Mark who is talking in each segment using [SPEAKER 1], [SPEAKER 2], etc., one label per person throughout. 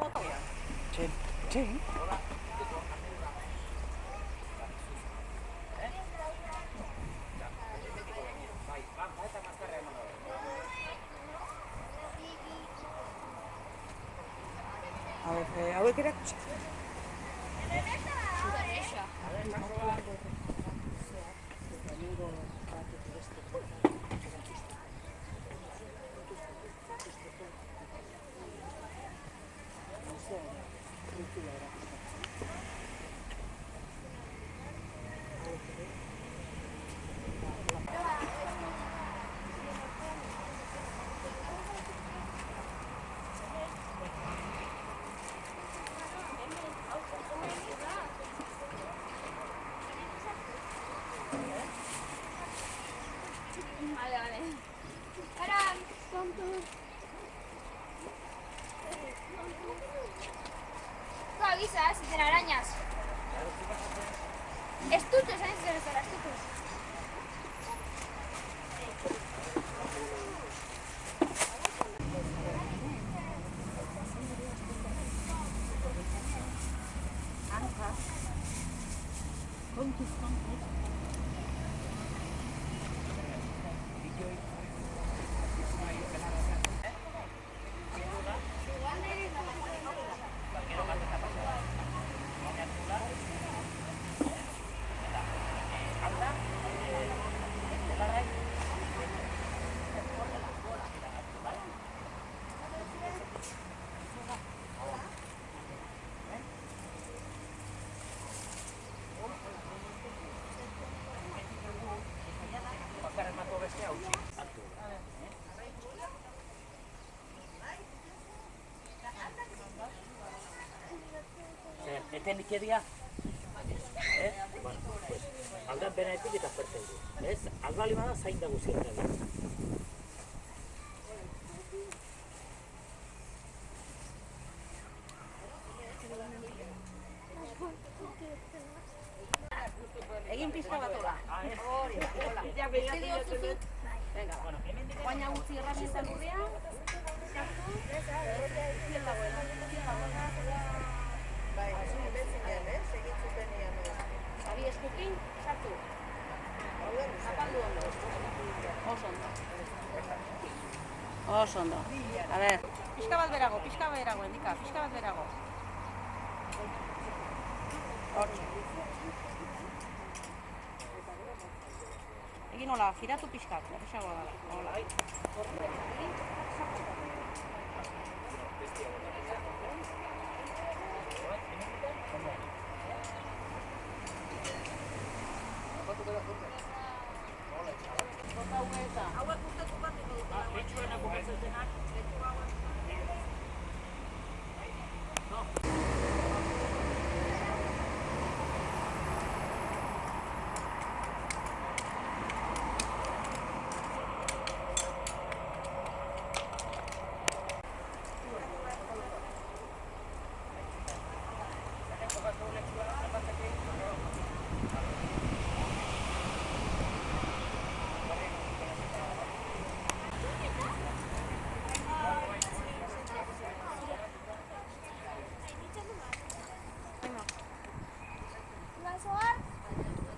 [SPEAKER 1] Txen, txen. Hauek erakutsi.
[SPEAKER 2] Tú avisas si te arañas. Estuches, ¿sabes? Si te estuches.
[SPEAKER 3] Eten ikeria, aldan benetik eta perten du. Albali bada zain da guzietan.
[SPEAKER 4] Egin pizka bat hola. Hori, hola. Beste diotzuzu. Venga, guaina gutxi erramizan urrean. Sartu. Zien dagoela.
[SPEAKER 1] Bai, egin zuten
[SPEAKER 4] Abi eskukin, sartu. Zapaldu ondo. Oso ondo. Oso ondo. A ver, pixka bat berago, endika, pixka bat berago. Hortxe. Egin hola, giratu pixkat, horrexagoa dara. Hola. Hauek gustatu bat dut.
[SPEAKER 3] Etxuena bukatzen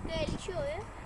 [SPEAKER 2] Qué delicioso, ¿eh?